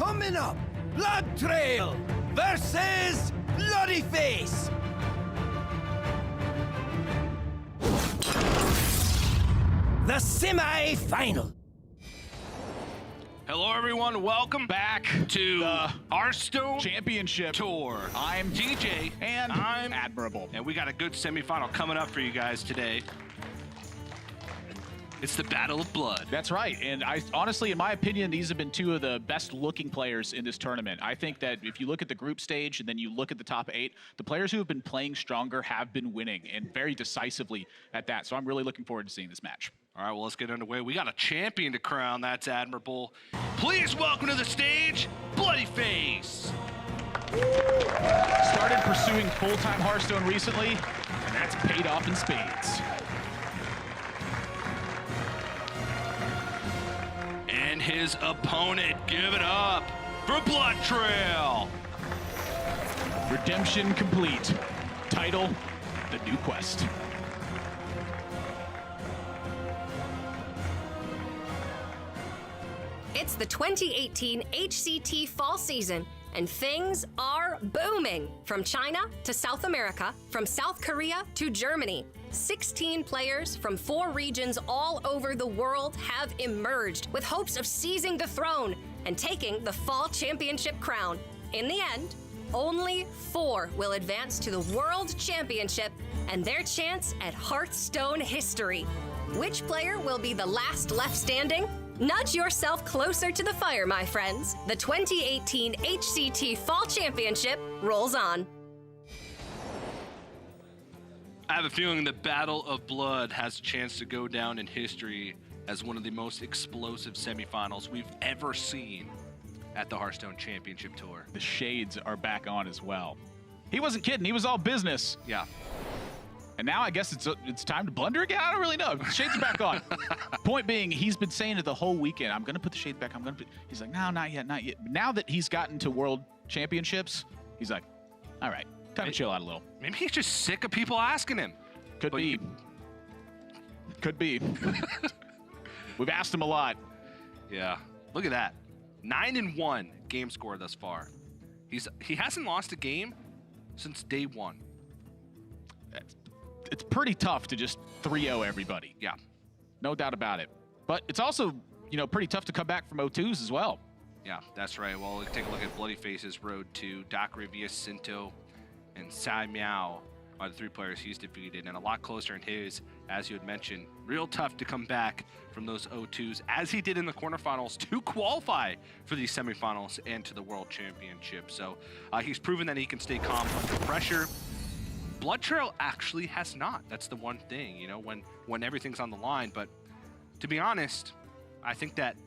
Coming up, Bloodtrail versus Bloodyface. The semi-final. Hello everyone, welcome back to the Hearthstone Championship Tour. I'm TJ and I'm Admirable. And we got a good semifinal coming up for you guys today. It's the Battle of Blood. That's right, and I honestly, in my opinion, these have been two of the best looking players in this tournament. I think that if you look at the group stage and then you look at the top 8, the players who have been playing stronger have been winning, and very decisively at that. So I'm really looking forward to seeing this match. All right, well, let's get underway. We got a champion to crown. That's admirable. Please welcome to the stage, Bloodyface. Started pursuing full-time Hearthstone recently, and that's paid off in spades. And his opponent, give it up for Bloodtrail. Redemption complete. Title, the new quest. It's the 2018 HCT fall season, and things are booming. From China to South America, from South Korea to Germany, 16 players from 4 regions all over the world have emerged with hopes of seizing the throne and taking the fall championship crown. In the end, only 4 will advance to the World Championship and their chance at Hearthstone history. Which player will be the last left standing? Nudge yourself closer to the fire, my friends. The 2018 HCT Fall Championship rolls on. I have a feeling the Battle of Blood has a chance to go down in history as one of the most explosive semifinals we've ever seen at the Hearthstone Championship Tour. The shades are back on as well. He wasn't kidding. He was all business. Yeah. And now I guess it's time to blunder again? I don't really know. The shades are back on. Point being, he's been saying it the whole weekend. I'm going to put the shades back. He's like, no, not yet, not yet. Now that he's gotten to World Championships, he's like, all right, time to chill out a little. Maybe he's just sick of people asking him. Could be. Could be. We've asked him a lot. Yeah. Look at that. 9-1 game score thus far. He hasn't lost a game since day 1. It's pretty tough to just 3-0 everybody. Yeah. No doubt about it. But it's also, pretty tough to come back from 0-2s as well. Yeah, that's right. Well, let's take a look at Bloodyface's road to Dakravia, Sinto, and Sai Miao are the 3 players he's defeated, and a lot closer in his, as you had mentioned. Real tough to come back from those 0-2s, as he did in the quarterfinals, to qualify for these semifinals and to the World Championship. So he's proven that he can stay calm under pressure. Bloodtrail actually has not. That's the one thing, when everything's on the line. But to be honest, I think that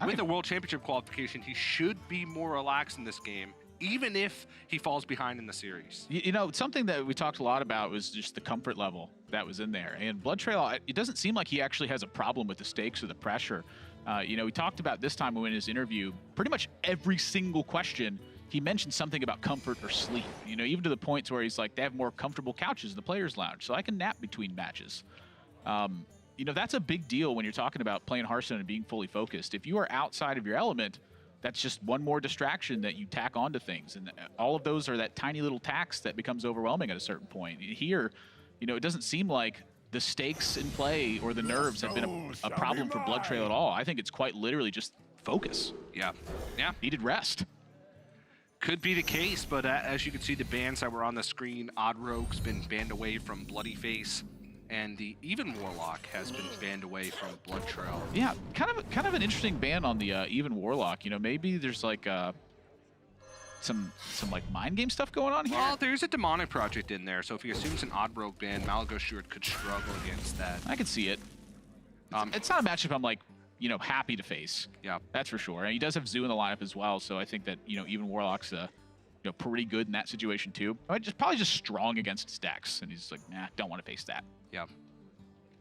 with the World Championship qualification, he should be more relaxed in this game, even if he falls behind in the series. Something that we talked a lot about was just the comfort level that was in there. And Bloodtrail, it doesn't seem like he actually has a problem with the stakes or the pressure. We talked about this time in his interview, pretty much every single question he mentioned something about comfort or sleep, even to the point where he's like, they have more comfortable couches in the players' lounge, so I can nap between matches. That's a big deal when you're talking about playing Hearthstone and being fully focused. If you are outside of your element, that's just one more distraction that you tack onto things. And all of those are that tiny little tax that becomes overwhelming at a certain point. Here, it doesn't seem like the stakes in play or the nerves have been a problem for Bloodtrail at all. I think it's quite literally just focus. Yeah. Needed rest. Could be the case, but as you can see, the bans that were on the screen, Odd Rogue's been banned away from Bloodyface, and the Even Warlock has been banned away from Bloodtrail. Yeah, kind of an interesting ban on the Even Warlock. Maybe there's like some like mind game stuff going on here. Well, there's a demonic project in there, so if he assumes an Odd Rogue ban, Malagos could struggle against that. I can see it. It's not a matchup I'm like, happy to face. Yeah, that's for sure. And he does have Zoo in the lineup as well, so I think that Even Warlock's pretty good in that situation too. Probably just strong against his decks, and he's like, nah, don't want to face that. Yeah,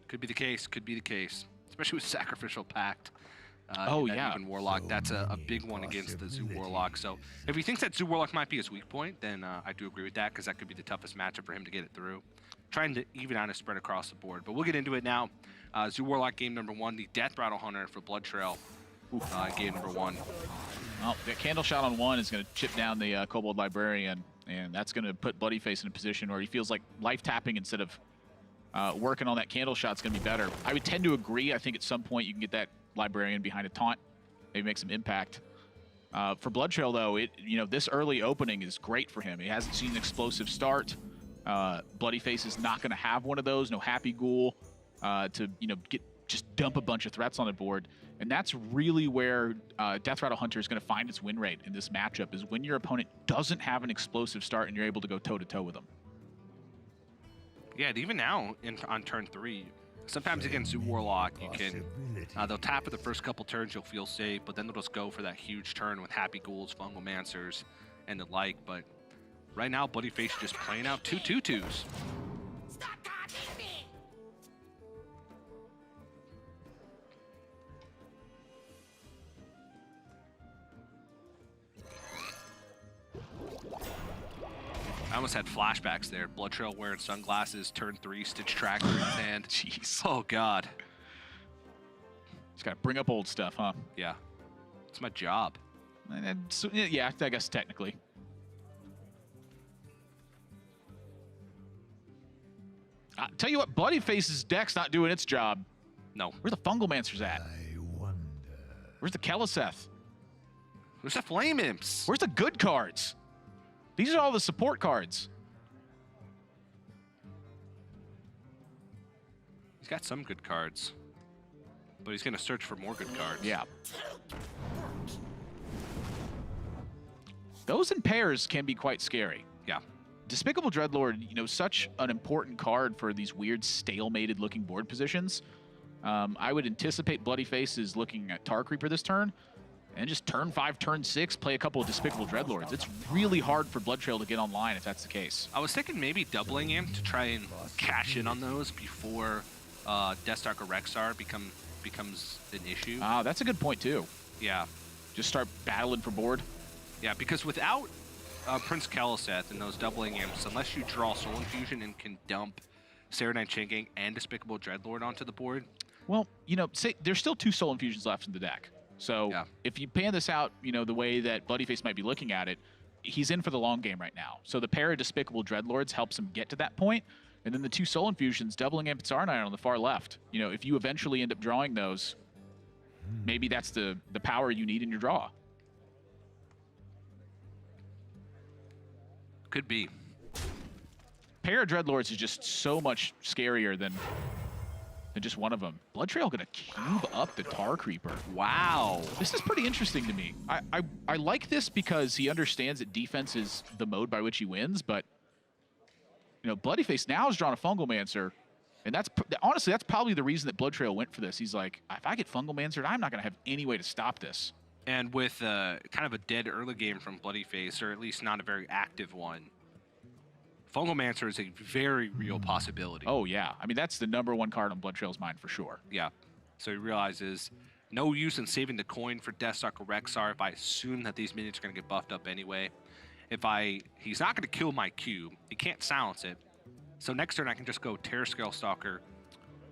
could be the case. Could be the case, especially with Sacrificial Pact. Even Warlock, that's a big one against the Zoo Warlock. So if he thinks that Zoo Warlock might be his weak point, then I do agree with that, because that could be the toughest matchup for him to get it through. Trying to even out his spread across the board. But we'll get into it now. Zoo Warlock game number 1, the Death Rattle Hunter for Bloodtrail. Game number 1. Well, that candle shot on 1 is going to chip down the Kobold Librarian, and that's going to put Bloodyface in a position where he feels like life tapping instead of working on that candle shot is going to be better. I would tend to agree. I think at some point you can get that Librarian behind a taunt, maybe make some impact. For Bloodtrail, though, this early opening is great for him. He hasn't seen an explosive start. Bloodyface is not going to have one of those. No Happy Ghoul to just dump a bunch of threats on the board. And that's really where Death Rattle Hunter is going to find its win rate in this matchup, is when your opponent doesn't have an explosive start and you're able to go toe-to-toe with them. Yeah, and even now on turn 3, sometimes against Zoo Warlock, you can they'll tap for the first couple turns, you'll feel safe, but then they'll just go for that huge turn with Happy Ghouls, Fungomancers, and the like. But right now, Bloodyface is just playing out 2 2/2s. I almost had flashbacks there. Bloodtrail wearing sunglasses, turn 3, Stitch Tracker in his hand. Jeez. Oh, God. Just got to bring up old stuff, huh? Yeah. It's my job. And so, yeah, I guess technically. I'll tell you what, Bloodyface's deck's not doing its job. No. Where's the Fungomancers at? I wonder. Where's the Keleseth? Where's the Flame Imps? Where's the good cards? These are all the support cards. He's got some good cards, but he's going to search for more good cards. Yeah. Those in pairs can be quite scary. Yeah. Despicable Dreadlord, such an important card for these weird stalemated looking board positions. I would anticipate Bloodyface is looking at Tar Creeper this turn, and just turn 5, turn 6, play a couple of Despicable Dreadlords. It's really hard for Bloodtrail to get online if that's the case. I was thinking maybe doubling him to try and cash in on those before Deathstalker Rexar becomes an issue. That's a good point, too. Yeah. Just start battling for board. Yeah, because without Prince Keleseth and those doubling imps, unless you draw Soul Infusion and can dump Serenite Chain Gang and Despicable Dreadlord onto the board. Well, say there's still 2 Soul Infusions left in the deck. So yeah. If you pan this out, the way that Bloodyface might be looking at it, he's in for the long game right now. So the pair of Despicable Dreadlords helps him get to that point, and then the 2 Soul Infusions, doubling Imp and Sarnite on the far left. If you eventually end up drawing those, maybe that's the power you need in your draw. Could be. Pair of Dreadlords is just so much scarier than just one of them. Bloodtrail gonna cube up the Tar Creeper. Wow. This is pretty interesting to me. I like this because he understands that defense is the mode by which he wins, but Bloodyface now has drawn a Fungomancer, and honestly, that's probably the reason that Bloodtrail went for this. He's like, if I get Fungomancered, I'm not gonna have any way to stop this. And with kind of a dead early game from Bloodyface, or at least not a very active one, Fungomancer is a very real possibility. Oh, yeah. I mean, that's the #1 card on Bloodtrail's mind for sure. Yeah. So he realizes no use in saving the coin for Deathstalker Rexar if I assume that these minions are going to get buffed up anyway. He's not going to kill my cube. He can't silence it. So next turn I can just go Terrascale Stalker,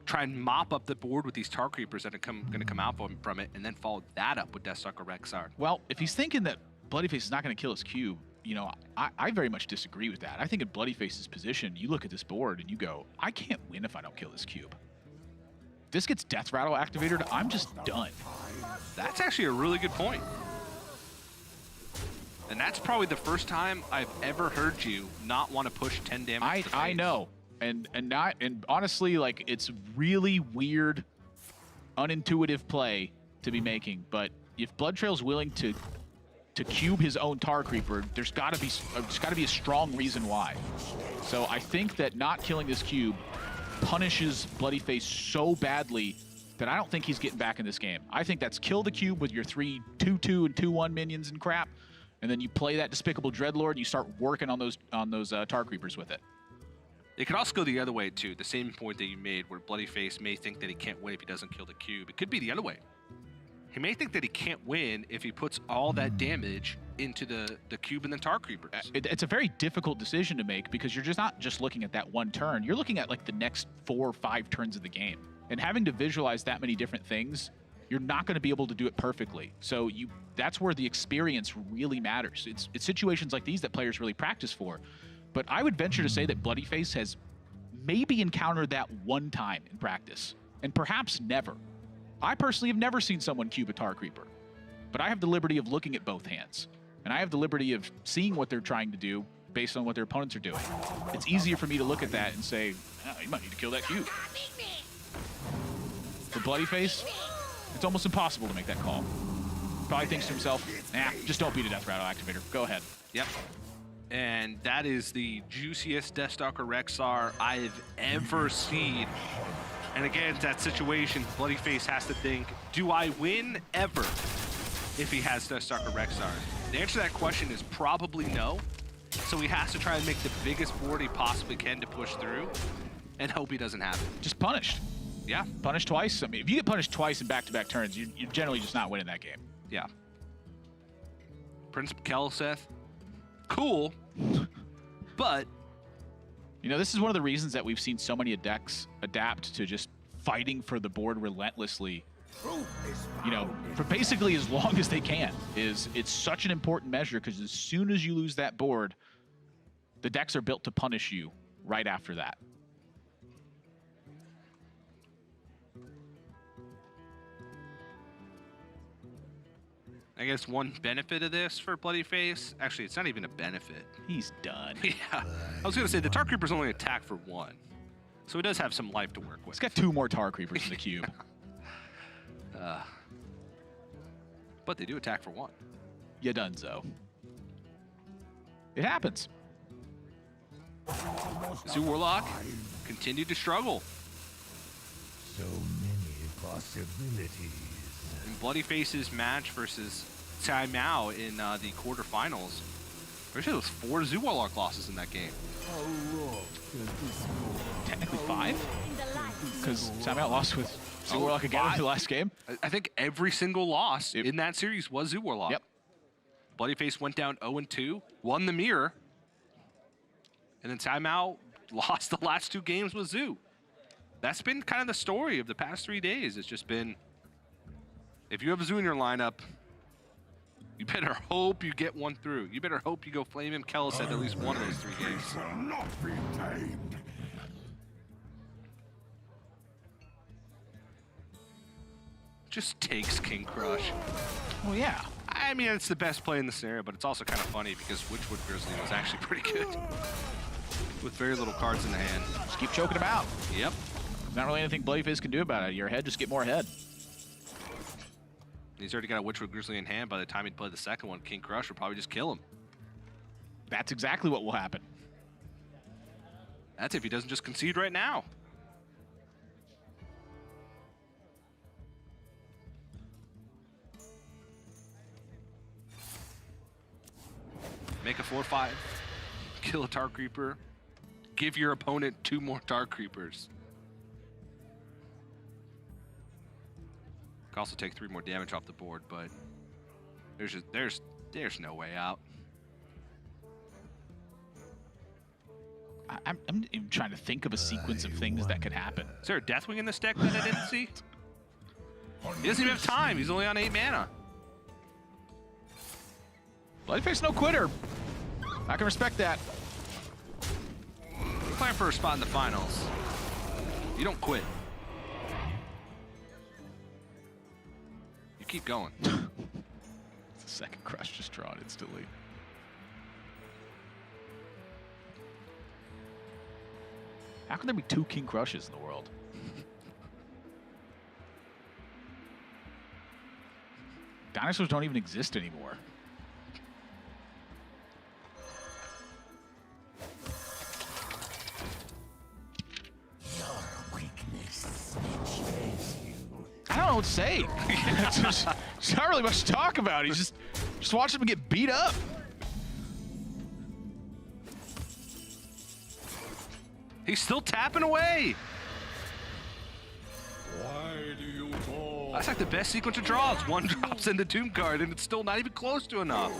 try and mop up the board with these Tar Creepers that are going to come out from it, and then follow that up with Deathstalker Rexar. Well, if he's thinking that Bloodyface is not going to kill his cube, I very much disagree with that. I think in Bloodyface's position, you look at this board and you go, I can't win if I don't kill this cube. If this gets Death Rattle activated, I'm just done. That's actually a really good point. And that's probably the first time I've ever heard you not want to push 10 damage. I know. And honestly, like, it's really weird, unintuitive play to be making. But if Bloodtrail's willing to cube his own Tar Creeper, there's got to be a strong reason why. So I think that not killing this cube punishes Bloodyface so badly that I don't think he's getting back in this game. I think that's kill the cube with your 3 2/2 and 2/1 minions and crap, and then you play that Despicable Dreadlord and you start working on those Tar Creepers with it. It could also go the other way too. The same point that you made, where Bloodyface may think that he can't win if he doesn't kill the cube. It could be the other way. He may think that he can't win if he puts all that damage into the cube and the Tar Creepers. It's a very difficult decision to make because you're just not just looking at that one turn. You're looking at like the next 4 or 5 turns of the game. And having to visualize that many different things you're not going to be able to do it perfectly. So that's where the experience really matters. It's situations like these that players really practice for. But I would venture to say that Bloodyface has maybe encountered that one time in practice, and perhaps never. I personally have never seen someone cube a Tar Creeper, but I have the liberty of looking at both hands, and I have the liberty of seeing what they're trying to do based on what their opponents are doing. It's easier for me to look at that and say, oh, you might need to kill that cube. For Bloodyface, it's almost impossible to make that call. Probably thinks to himself, nah, just don't beat a Death Rattle activator. Go ahead. Yep. And that is the juiciest Deathstalker Rexar I've ever seen. And again, it's that situation, Bloodyface has to think, do I win ever if he has Deathstalker Rexar? The answer to that question is probably no. So he has to try and make the biggest board he possibly can to push through and hope he doesn't have it. Just punished. Yeah. Punished twice. I mean, if you get punished twice in back-to-back turns, you're generally just not winning that game. Yeah. Prince Kelseth, cool, but... You know, this is one of the reasons that we've seen so many decks adapt to just fighting for the board relentlessly, you know, for basically as long as they can. It's such an important measure because as soon as you lose that board, the decks are built to punish you right after that. I guess one benefit of this for Bloodyface, actually, it's not even a benefit. He's done. Yeah, I was going to say, the Tar Creeper's only attack for 1. So he does have some life to work with. He's got 2 more Tar Creepers in the cube. But they do attack for 1. You done so. It happens. Zoo Warlock continued to struggle. So many possibilities. In Bloodyface's match versus Tsai Mao in the quarterfinals, actually, there was 4 Zoo Warlock losses in that game. Technically 5? Because Tsai Mao lost with Zoo Warlock again in the last game. I think every single loss in that series was Zoo Warlock. Yep. Bloodyface went down 0-2, won the mirror, and then Tsai Mao lost the last 2 games with Zoo. That's been kind of the story of the past 3 days. It's just been, if you have a Zoo in your lineup, you better hope you get one through. You better hope you go Flame him Kellis at least one of those 3 games. Shall not be tamed. Just takes King Crush. Well, yeah. I mean, it's the best play in the scenario, but it's also kind of funny because Witchwood Grizzly was actually pretty good with very little cards in the hand. Just keep choking him out. Yep. Not really anything Bloodyface can do about it. Your head, just get more ahead. He's already got a Witchwood Grizzly in hand. By the time he'd play the second one, King Crush would probably just kill him. That's exactly what will happen. That's if he doesn't just concede right now. Make a 4/5, kill a Tar Creeper, give your opponent 2 more Tar Creepers. Could also take 3 more damage off the board, but there's no way out. I'm even trying to think of a sequence of things that could happen. Is there a Deathwing in this deck that I didn't see? He doesn't even have time. He's only on 8 mana. Bloodyface no quitter. I can respect that. You're playing for a spot in the finals. You don't quit. You keep going. It's the second crush just drawn instantly. How can there be 2 King Crushes in the world? Dinosaurs don't even exist anymore. I don't know what to say. There's not really much to talk about. He's just watch him get beat up. He's still tapping away. Why do you call? That's like the best sequence of draws. 1 drops in the Tomb card, and it's still not even close to enough.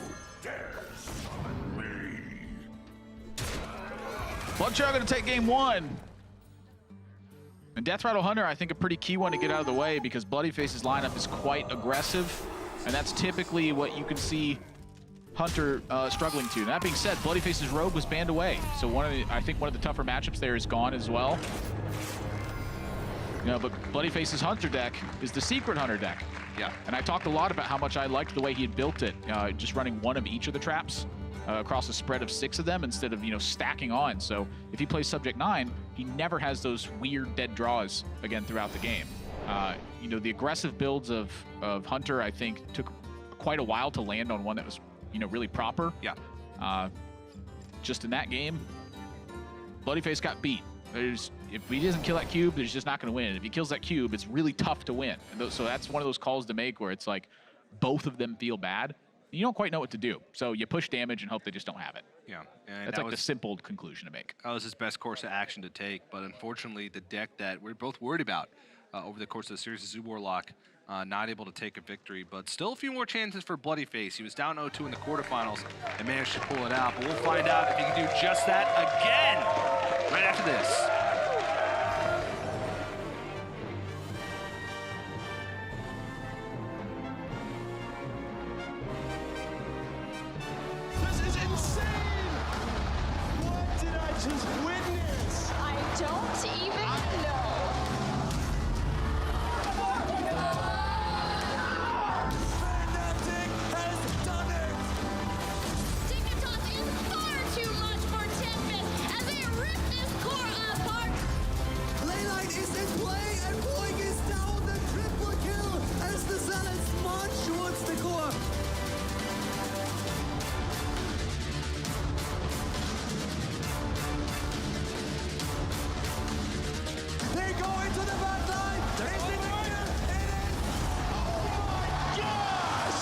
Bloodtrail gonna take game 1. And Death Rattle Hunter, I think a pretty key one to get out of the way because Bloodyface's lineup is quite aggressive, and that's typically what you can see Hunter struggling to. That being said, Bloodyface's Rogue was banned away, so I think one of the tougher matchups there is gone as well. You know, but Bloodyface's Hunter deck is the Secret Hunter deck. Yeah. And I talked a lot about how much I liked the way he had built it, just running one of each of the traps across a spread of 6 of them instead of, you know, stacking on. So if he plays Subject 9, he never has those weird dead draws again throughout the game. You know, the aggressive builds of Hunter, I think, took quite a while to land on one that was, you know, really proper. Yeah. Just in that game, Bloodyface got beat. If he doesn't kill that cube, he's just not going to win. If he kills that cube, it's really tough to win. And so that's one of those calls to make where it's like both of them feel bad. You don't quite know what to do. So you push damage and hope they just don't have it. Yeah. And that's like the simple conclusion to make. That was his best course of action to take, but unfortunately the deck that we're both worried about over the course of the series is Warlock, not able to take a victory, but still a few more chances for Bloodyface. He was down 0-2 in the quarterfinals and managed to pull it out, but we'll find out if he can do just that again right after this. Just witness! I don't even know. Fnatic has done it! Dignitas is far too much for 10 minutes as they rip this core apart. Leyline is in play and Boing is down the triple kill as the Zealots march towards the core. They go into the back line. Is it the kill? It is. Oh my gosh!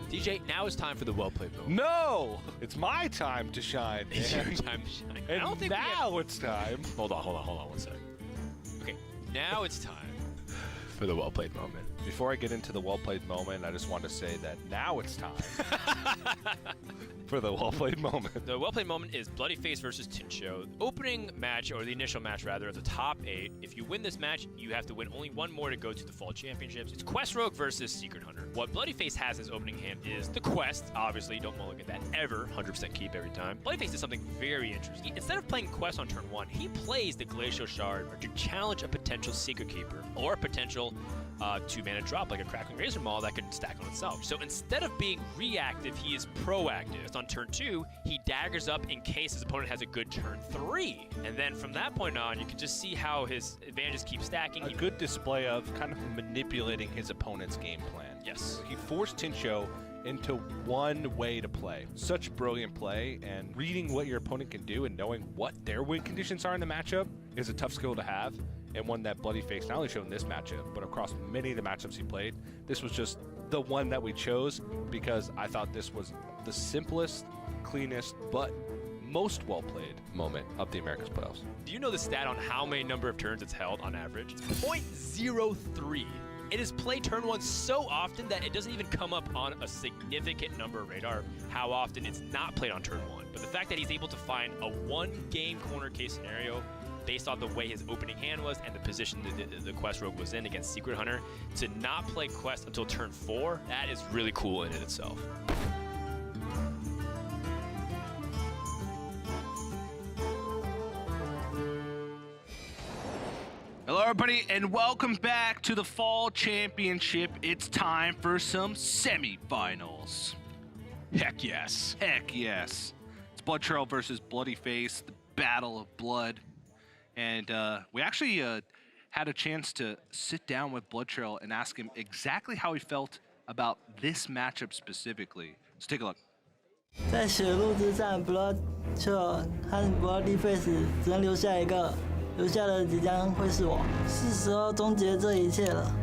DJ, now it's time for the well-played moment. No! It's my time to shine. It's your man. time to shine. I And don't think now it's time. Hold on 1 second. Okay, now it's time for the well-played moment. Before I get into the well-played moment, I just want to say that now it's time for the well-played moment. The well-played moment is Bloodyface versus Tincho. Opening match, or the initial match rather, of the top 8. If you win this match, you have to win only one more to go to the Fall Championships. It's Quest Rogue versus Secret Hunter. What Bloodyface has as opening hand is the Quest. Obviously, don't mulligan that ever. 100% keep every time. Bloodyface does something very interesting. Instead of playing Quest on turn 1, he plays the Glacial Shard to challenge a potential Secret Keeper or a potential 2-mana drop like a Crackling Razor Maul that could stack on itself. So instead of being reactive, he is proactive. On turn 2, he daggers up in case his opponent has a good turn 3. And then from that point on, you can just see how his advantages keep stacking. A good display of kind of manipulating his opponent's game plan. Yes. He forced Tincho into one way to play. Such brilliant play, and reading what your opponent can do and knowing what their win conditions are in the matchup is a tough skill to have, and one that Bloodyface not only showed in this matchup, but across many of the matchups he played. This was just the one that we chose because I thought this was the simplest, cleanest, but most well-played moment of the Americas playoffs. Do you know the stat on how many number of turns it's held on average? It's 0.03. It is played turn 1 so often that it doesn't even come up on a significant number of radar how often it's not played on turn 1. But the fact that he's able to find a one-game corner case scenario based on the way his opening hand was and the position the Quest Rogue was in against Secret Hunter, to not play Quest until turn 4, that is really cool in it itself. Hello, everybody, and welcome back to the Fall Championship. It's time for some semifinals. Heck yes. Heck yes. It's Bloodtrail versus Bloodyface, the Battle of Blood. And we actually had a chance to sit down with Bloodtrail and ask him exactly how he felt about this matchup specifically. Let's take a look. 在血路之战 ，Bloodtrail 和 Bloodyface 只能留下一个，留下的即将会是我，是时候终结这一切了。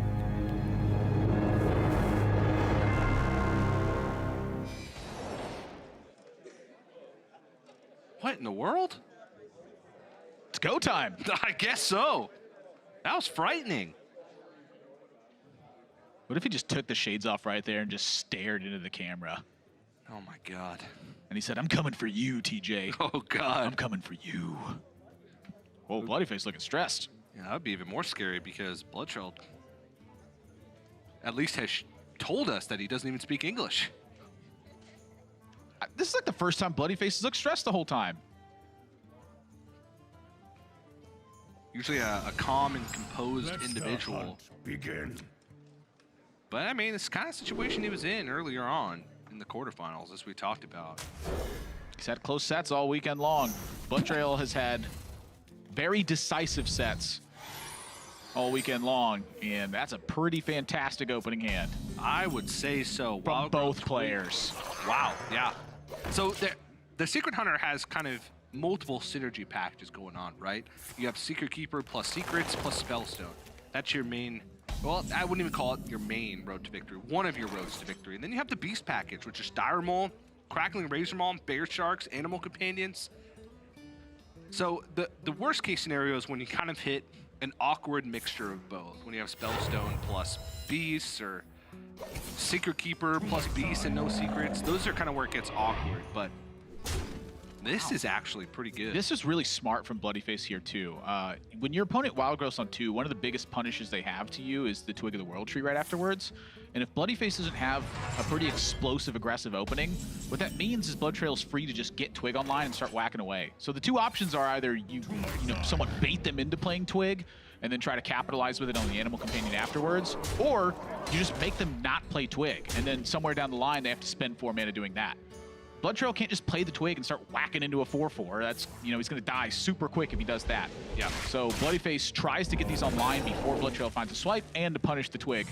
What in the world? It's go time. I guess so. That was frightening. What if he just took the shades off right there and just stared into the camera? Oh my god. And he said, "I'm coming for you, TJ. Oh god. I'm coming for you." Whoa, Bloodyface looking stressed. Yeah, that would be even more scary because Bloodtrail at least has told us that he doesn't even speak English. This is like the first time Bloodyface has looked stressed the whole time. Usually a calm and composed Let the individual. hunt begin. But I mean, it's the kind of situation he was in earlier on in the quarterfinals, as we talked about. He's had close sets all weekend long. Bloodtrail has had very decisive sets all weekend long, and that's a pretty fantastic opening hand I would say so. from Wild both Growth players. Wow, yeah. So the Secret Hunter has kind of multiple synergy packages going on, right? You have Secret Keeper plus Secrets plus Spellstone. That's your main, well, I wouldn't even call it your main road to victory, one of your roads to victory. And then you have the Beast package, which is Dire Maul, Crackling Razor Maul, Bear Sharks, Animal Companions. So the worst case scenario is when you kind of hit an awkward mixture of both. When you have Spellstone plus Beasts, or Secret Keeper plus Beasts and no secrets. Those are kind of where it gets awkward, but this is actually pretty good. This is really smart from Bloodyface here too. When your opponent wild growths on 2, one of the biggest punishes they have to you is the Twig of the World Tree right afterwards. And if Bloodyface doesn't have a pretty explosive, aggressive opening, what that means is Bloodtrail's free to just get Twig online and start whacking away. So the two options are either you somewhat bait them into playing Twig and then try to capitalize with it on the Animal Companion afterwards, or you just make them not play Twig, and then somewhere down the line they have to spend 4 mana doing that. Bloodtrail can't just play the Twig and start whacking into a 4/4. That's, he's going to die super quick if he does that. Yeah. So Bloodyface tries to get these online before Bloodtrail finds a swipe and to punish the Twig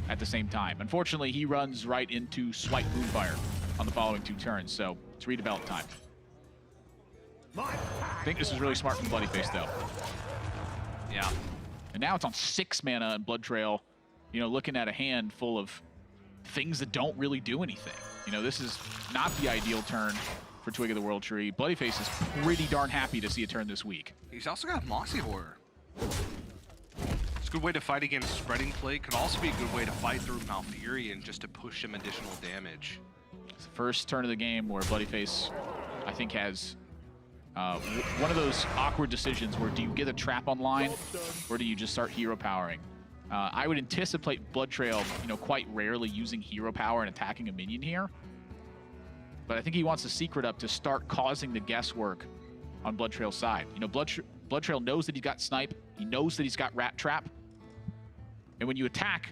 at the same time. Unfortunately, he runs right into Swipe Moonfire on the following 2 turns, so it's redevelop time. I think this is really smart from Bloodyface, though. Yeah. And now it's on 6 mana, and Bloodtrail, looking at a hand full of things that don't really do anything. This is not the ideal turn for Twig of the World Tree. Bloodyface is pretty darn happy to see a turn this week. He's also got Mossy Horror. It's a good way to fight against Spreading Plague. Could also be a good way to fight through Malfurion just to push him additional damage. It's the first turn of the game where Bloodyface, I think, has one of those awkward decisions where do you get a trap online or do you just start hero powering? I would anticipate Bloodtrail, quite rarely using hero power and attacking a minion here. But I think he wants the secret up to start causing the guesswork on Bloodtrail's side. Bloodtrail knows that he's got Snipe. He knows that he's got Rat Trap. And when you attack,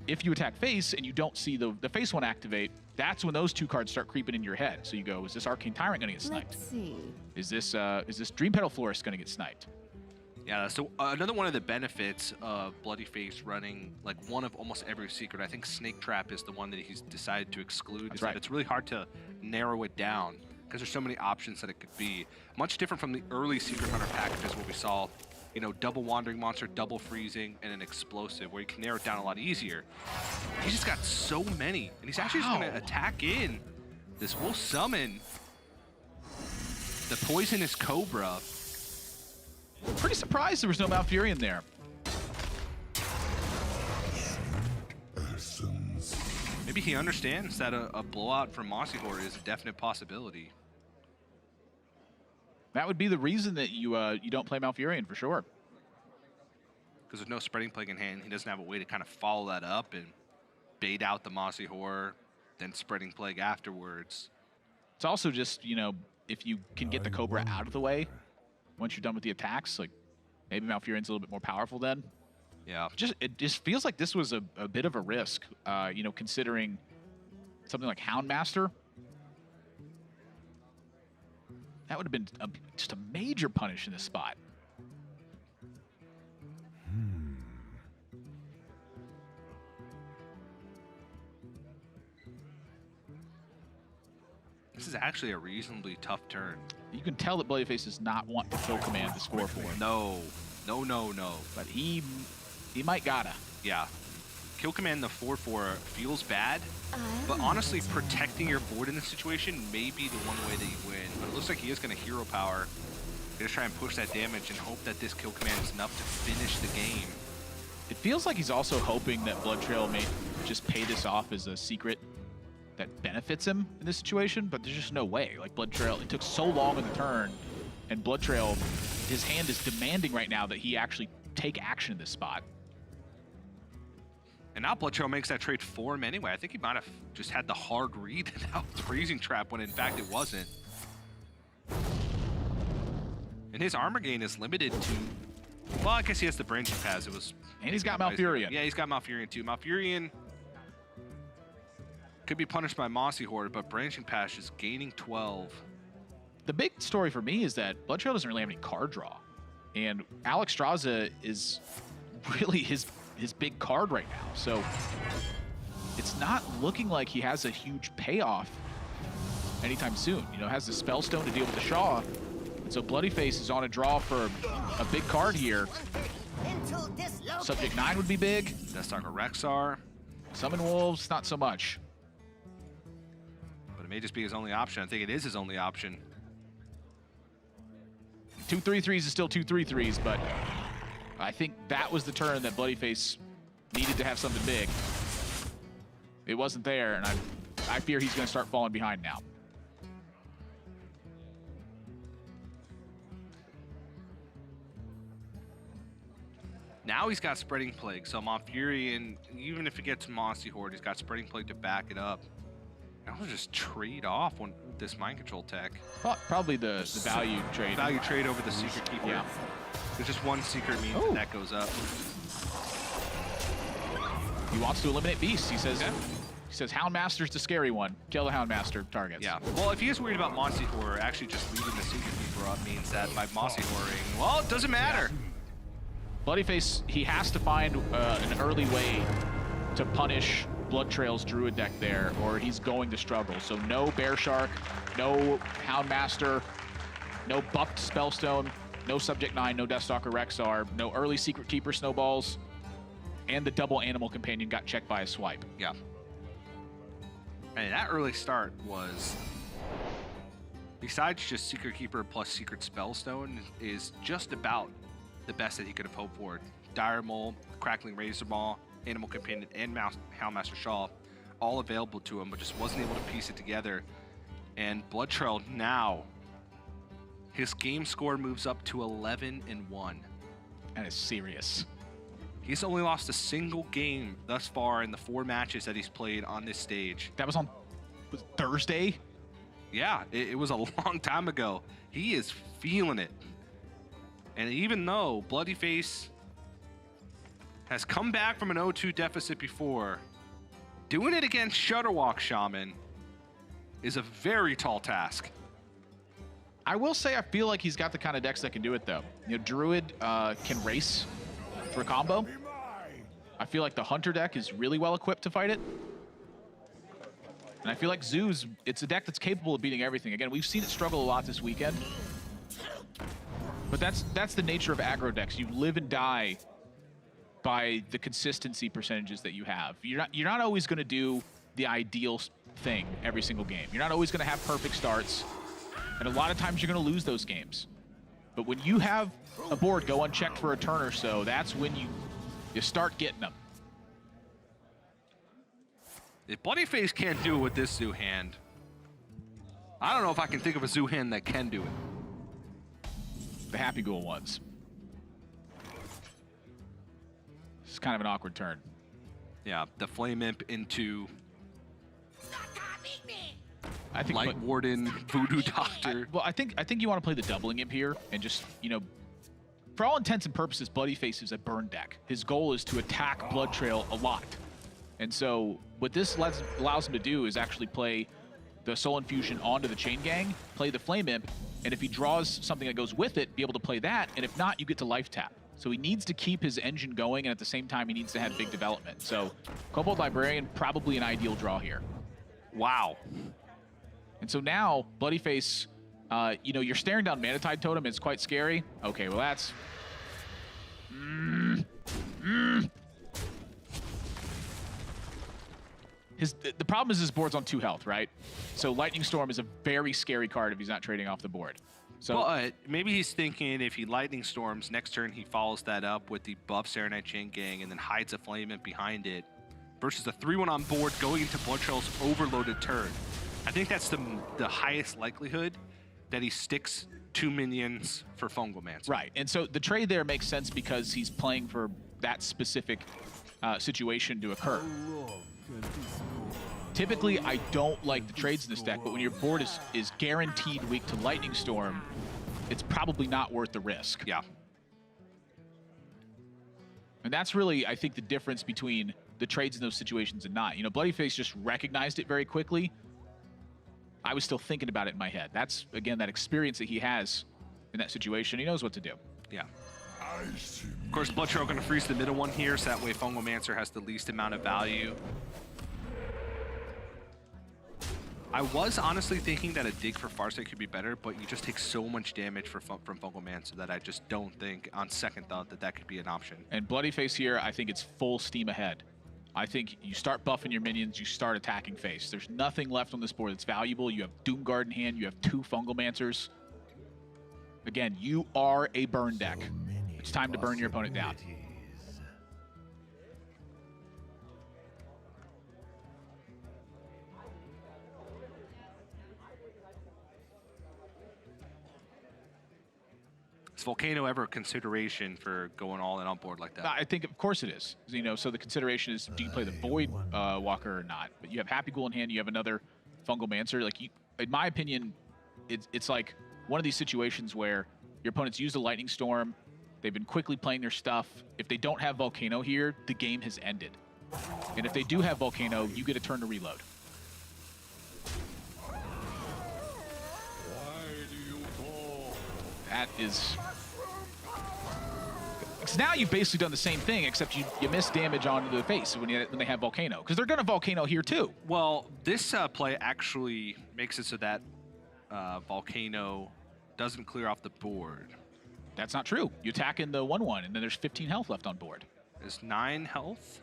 if you attack face and you don't see the face one activate, that's when those 2 cards start creeping in your head. So you go, is this Arcane Tyrant going to get sniped? Let's see. Is this Dream Petal Florist going to get sniped? Yeah, so another one of the benefits of Bloodyface running like one of almost every secret, I think Snake Trap is the one that he's decided to exclude. That's right. It's really hard to narrow it down because there's so many options that it could be. Much different from the early Secret Hunter packages where we saw, double Wandering Monster, double Freezing, and an Explosive, where you can narrow it down a lot easier. He's just got so many, and he's actually just going to attack in. This will summon the Poisonous Cobra. Pretty surprised there was no Malfurion there. Maybe he understands that a blowout from Mossy Horror is a definite possibility. That would be the reason that you don't play Malfurion for sure. Because there's no Spreading Plague in hand, he doesn't have a way to kind of follow that up and bait out the Mossy Horror, then Spreading Plague afterwards. It's also just, if you can get the Cobra out of the way once you're done with the attacks, like maybe Malfurion's a little bit more powerful then. Yeah. It just feels like this was a bit of a risk, considering something like Houndmaster. That would have been just a major punish in this spot. This is actually a reasonably tough turn. You can tell that Bloodyface does not want to kill command to score for him. No, no, no, no. But he might gotta. Yeah. Kill command the 4/4 feels bad, but honestly, protecting your board in this situation may be the one way that you win. But it looks like he is going to hero power. Just try and push that damage and hope that this kill command is enough to finish the game. It feels like he's also hoping that Bloodtrail may just pay this off as a secret that benefits him in this situation, but there's just no way. Like Bloodtrail, it took so long in the turn, and Bloodtrail, his hand is demanding right now that he actually take action in this spot. And now Bloodtrail makes that trade for him anyway. I think he might have just had the hard read and now it's freezing trap when in fact it wasn't. And his armor gain is limited to, well, I guess he has the branching paths. It was, and he's got Malfurion. Yeah, he's got Malfurion too. Malfurion could be punished by Mossy Horde, but branching path is gaining 12. The big story for me is that Bloodtrail doesn't really have any card draw, and Alex Straza is really his big card right now. So it's not looking like he has a huge payoff anytime soon. You know, has the Spellstone to deal with the Shaw. And so Bloodyface is on a draw for a big card here. Subject 9 would be big. Deathstalker Rexar. Summon Wolves, not so much. But it may just be his only option. I think it is his only option. 2 3/3s is still 2 3/3s, but I think that was the turn that Bloodyface needed to have something big. It wasn't there, and I fear he's going to start falling behind now. Now he's got Spreading Plague, so Malfurion, even if he gets Mossy Horde, he's got Spreading Plague to back it up. Now we'll just trade off with this Mind Control tech. Probably the value trade. Value trade over the Secret Keeper. Yeah. There's just one secret means that goes up. He wants to eliminate beasts. He says, Houndmaster's the scary one. Kill the Houndmaster targets. Yeah. Well, if he is worried about Mossy Horde, actually just leaving the Secret Keeper up means that by Mossy Hording, well, it doesn't matter. Bloodyface, he has to find an early way to punish Bloodtrail's Druid deck there, or he's going to struggle. So no Bear Shark, no Houndmaster, no buffed Spellstone, no Subject 9, no Deathstalker Rexar, no early Secret Keeper Snowballs, and the double Animal Companion got checked by a swipe. Yeah. And that early start was, besides just Secret Keeper plus Secret Spellstone, is just about the best that he could have hoped for. Dire Mole, Crackling Razor Maw, Animal Companion, and Houndmaster Shaw, all available to him, but just wasn't able to piece it together. And Bloodtrail now, his game score moves up to 11-1. That is serious. He's only lost a single game thus far in the 4 matches that he's played on this stage. That was on Thursday? Yeah, it was a long time ago. He is feeling it. And even though Bloodyface has come back from an 0-2 deficit before, doing it against Shudderwalk Shaman is a very tall task. I will say I feel like he's got the kind of decks that can do it, though. You know, Druid can race for a combo. I feel like the Hunter deck is really well equipped to fight it. And I feel like Zoo's, it's a deck that's capable of beating everything. Again, we've seen it struggle a lot this weekend. But that's the nature of aggro decks. You live and die by the consistency percentages that you have. You're not always going to do the ideal thing every single game. You're not always going to have perfect starts. And a lot of times you're going to lose those games. But when you have a board go unchecked for a turn or so, that's when you start getting them. If Bloodyface can't do it with this Zoo hand, I don't know if I can think of a Zoo hand that can do it. The Happy Ghoul ones. It's kind of an awkward turn. Yeah, the Flame Imp into I think Light Warden, Voodoo Doctor. I think you want to play the Doubling Imp here and just, you know, for all intents and purposes, Bloodyface is a burn deck. His goal is to attack Bloodtrail a lot. And so what this allows him to do is actually play the Soul Infusion onto the Chain Gang, play the Flame Imp, and if he draws something that goes with it, be able to play that, and if not, you get to life tap. So he needs to keep his engine going, and at the same time, he needs to have big development. So Kobold Librarian, probably an ideal draw here. Wow. And so now, Bloodyface, you know, you're staring down Mana Tide Totem. It's quite scary. Okay, well, that's... The problem is his board's on 2 health, right? So Lightning Storm is a very scary card if he's not trading off the board. So But maybe he's thinking if he Lightning Storms, next turn he follows that up with the buff Serenite Chain Gang and then hides a Flamement behind it versus a 3-1 on board going into Bloodtrail's overloaded turn. I think that's the highest likelihood that he sticks 2 minions for Fungalmancer. right, and so the trade there makes sense because he's playing for that specific situation to occur. Typically, I don't like the trades in this deck, but when your board is guaranteed weak to Lightning Storm, it's probably not worth the risk. Yeah. And that's really, I think, the difference between the trades in those situations and not. You know, Bloodyface just recognized it very quickly. I was still thinking about it in my head. That's, again, that experience that he has in that situation. He knows what to do. Yeah. Of course, Bloodtrail going to freeze the middle one here, so that way Fungalmancer has the least amount of value. I was honestly thinking that a dig for Farsight could be better, but you just take so much damage from Fungalmancer that I just don't think, on second thought, that could be an option. And Bloodyface here, I think it's full steam ahead. I think you start buffing your minions, you start attacking face. There's nothing left on this board that's valuable. You have Doomguard in hand, you have 2 Fungalmancers. Again, you are a burn deck. It's time to burn your opponent down. Is Volcano ever a consideration for going all in on board like that? I think, of course it is. You know, so the consideration is, do you play the Void Walker or not? But you have Happy Ghoul in hand, you have another Fungalmancer. Like, in my opinion, it's like one of these situations where your opponents use the Lightning Storm, they've been quickly playing their stuff. If they don't have Volcano here, the game has ended. And if they do have Volcano, you get a turn to reload. That is... Because now you've basically done the same thing, except you miss damage onto the face when they have Volcano. Because they're going to Volcano here too. Well, this play actually makes it so that Volcano doesn't clear off the board. That's not true. You attack in the 1/1, and then there's 15 health left on board. There's 9 health.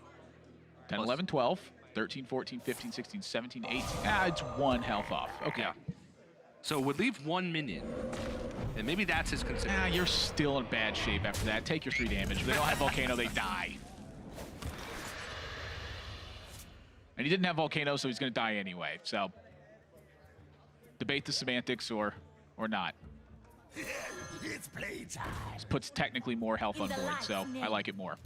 10, 11, 12, 13, 14, 15, 16, 17, 18. Ah, it's 1 health off. Okay. Yeah. So it would leave 1 minion. And maybe that's his consideration. Ah, you're still in bad shape after that. Take your 3 damage. If they don't have Volcano, they die. And he didn't have Volcano, so he's going to die anyway. So debate the semantics or not. It's playtime. This puts technically more health on board, so I like it more.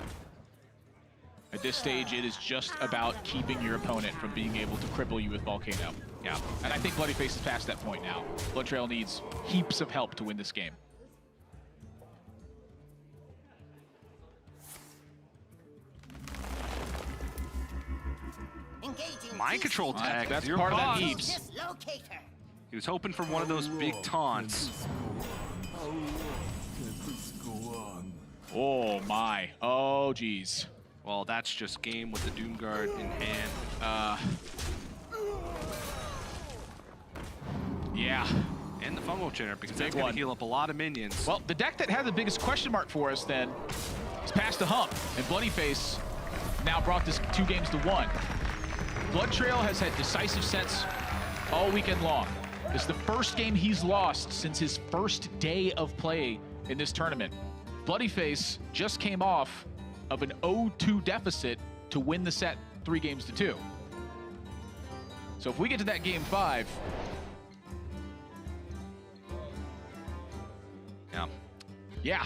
At this stage, it is just about keeping your opponent from being able to cripple you with Volcano. Yeah, and I think Bloodyface is past that point now. Bloodtrail needs heaps of help to win this game. Mind control tag. That's Zero part of that cost. heaps. He was hoping for one of those big taunts. Oh my. Oh geez. Well, that's just game with the Doomguard in hand. Yeah. And the Fungal Chainer, because Big that's going one. to heal up a lot of minions. Well, the deck that had the biggest question mark for us then is past the hump, and Bloodyface now brought this 2 games to 1. Bloodtrail has had decisive sets all weekend long. This is the first game he's lost since his first day of play in this tournament. Bloodyface just came off of an 0-2 deficit to win the set 3 games to 2. So if we get to that game 5, yeah.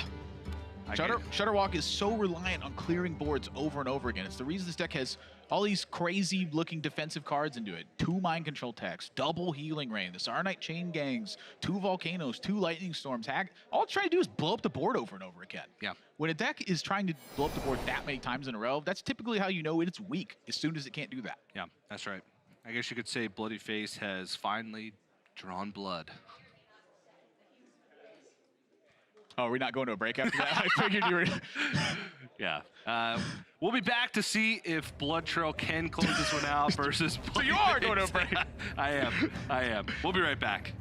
Shutterwalk is so reliant on clearing boards over and over again. It's the reason this deck has all these crazy looking defensive cards into it. 2 mind control attacks, double healing rain, the Serenite Chain Gangs, 2 Volcanoes, 2 Lightning Storms. All it's trying to do is blow up the board over and over again. Yeah. When a deck is trying to blow up the board that many times in a row, that's typically how you know it's weak, as soon as it can't do that. Yeah, that's right. I guess you could say Bloodyface has finally drawn blood. Oh, are we not going to a break after that? I figured you were... Yeah. We'll be back to see if Bloodtrail can close this one out versus So you are going to a break. I am. We'll be right back.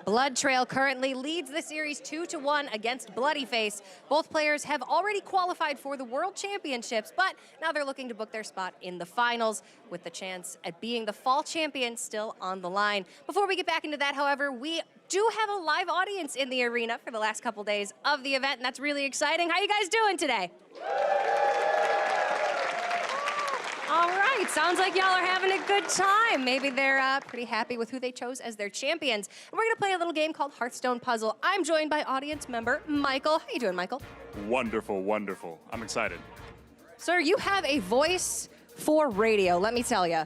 Bloodtrail currently leads the series 2-1 against Bloodyface. Both players have already qualified for the World Championships, but now they're looking to book their spot in the finals with the chance at being the fall champion still on the line. Before we get back into that, however, we do have a live audience in the arena for the last couple days of the event, and that's really exciting. How you guys doing today? All right, sounds like y'all are having a good time. Maybe they're pretty happy with who they chose as their champions. And we're gonna play a little game called Hearthstone Puzzle. I'm joined by audience member Michael. How you doing, Michael? Wonderful, wonderful. I'm excited. Sir, you have a voice for radio, let me tell you.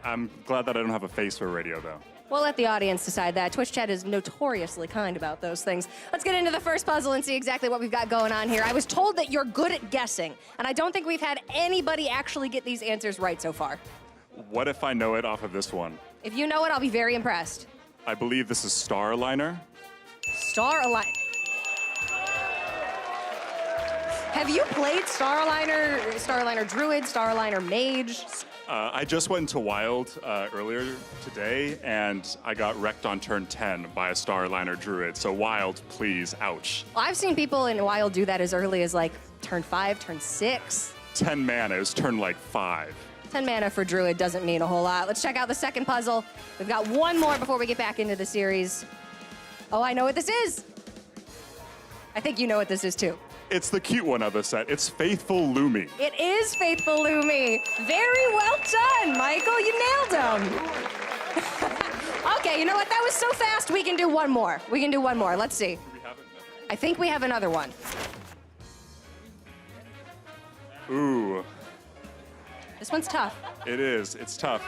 I'm glad that I don't have a face for radio, though. We'll let the audience decide that. Twitch chat is notoriously kind about those things. Let's get into the first puzzle and see exactly what we've got going on here. I was told that you're good at guessing, and I don't think we've had anybody actually get these answers right so far. What if I know it off of this one? If you know it, I'll be very impressed. I believe this is Starliner. Starliner. Have you played Starliner Druid, Starliner Mage? I just went into Wild earlier today, and I got wrecked on turn 10 by a Starliner Druid. So Wild, please, ouch. Well, I've seen people in Wild do that as early as like turn 5, turn 6. 10 mana, it was turn like 5. 10 mana for Druid doesn't mean a whole lot. Let's check out the second puzzle. We've got one more before we get back into the series. Oh, I know what this is. I think you know what this is too. It's the cute one of the set. It's Faithful Lumi. It is Faithful Lumi. Very well done, Michael. You nailed him. Okay, you know what? That was so fast. We can do one more. Let's see. I think we have another one. Ooh. This one's tough. It is. It's tough.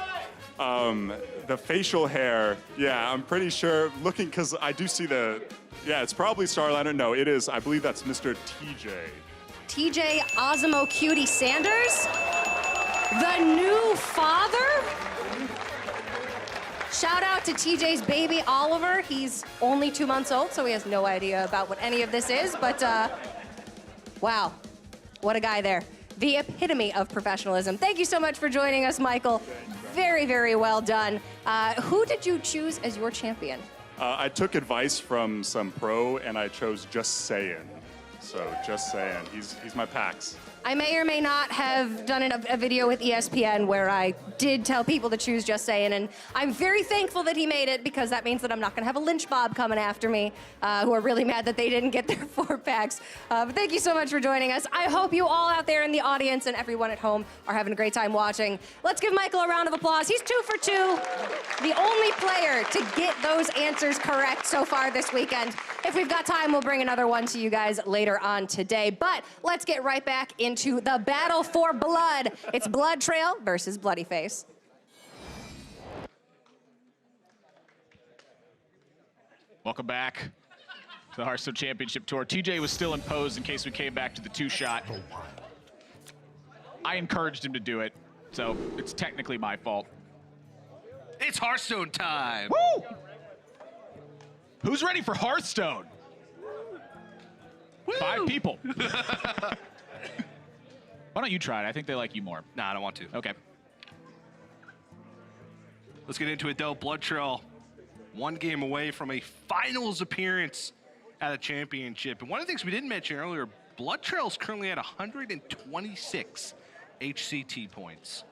The facial hair, yeah, I'm pretty sure. Looking, because I do see the... Yeah, it's probably Starliner. No, it is. I believe that's Mr. TJ. TJ Osmo Cutie Sanders? The new father? Shout out to TJ's baby, Oliver. He's only 2 months old, so he has no idea about what any of this is, but wow, what a guy there. The epitome of professionalism. Thank you so much for joining us, Michael. Very, very well done. Who did you choose as your champion? I took advice from some pro, and I chose Just Sayin. So, Just Sayin. He's my PAX. I may or may not have done a video with ESPN where I did tell people to choose Just Sayin, and I'm very thankful that he made it because that means that I'm not going to have a lynch mob coming after me who are really mad that they didn't get their 4 packs. But thank you so much for joining us. I hope you all out there in the audience and everyone at home are having a great time watching. Let's give Michael a round of applause. He's 2 for 2, the only player to get those answers correct so far this weekend. If we've got time, we'll bring another one to you guys later on today. But let's get right back into the battle for blood. It's Bloodtrail versus Bloodyface. Welcome back to the Hearthstone Championship Tour. TJ was still in pose in case we came back to the 2-shot. I encouraged him to do it, so it's technically my fault. It's Hearthstone time. Woo! Who's ready for Hearthstone? Woo! 5 people. Why don't you try it? I think they like you more. Nah, I don't want to. Okay. Let's get into it, though. Bloodtrail, 1 game away from a finals appearance at a championship. And one of the things we didn't mention earlier, Bloodtrail's currently at 126 HCT points.